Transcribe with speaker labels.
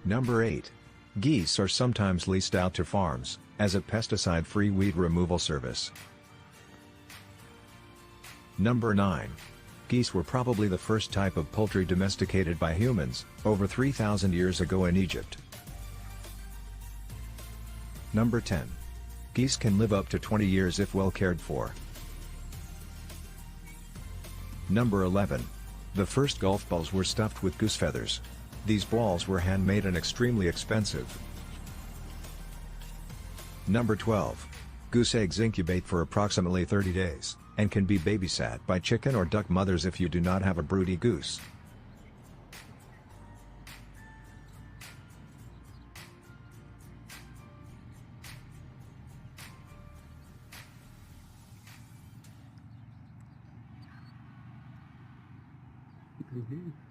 Speaker 1: Number 8. Geese are sometimes leased out to farms, as a pesticide-free weed removal service. Number 9. Geese were probably the first type of poultry domesticated by humans, over 3,000 years ago in Egypt. Number 10. Geese can live up to 20 years if well cared for. Number 11. The first golf balls were stuffed with goose feathers. These balls were handmade and extremely expensive. Number 12. Goose eggs incubate for approximately 30 days, and can be babysat by chicken or duck mothers if you do not have a broody goose.
Speaker 2: Mm-hmm.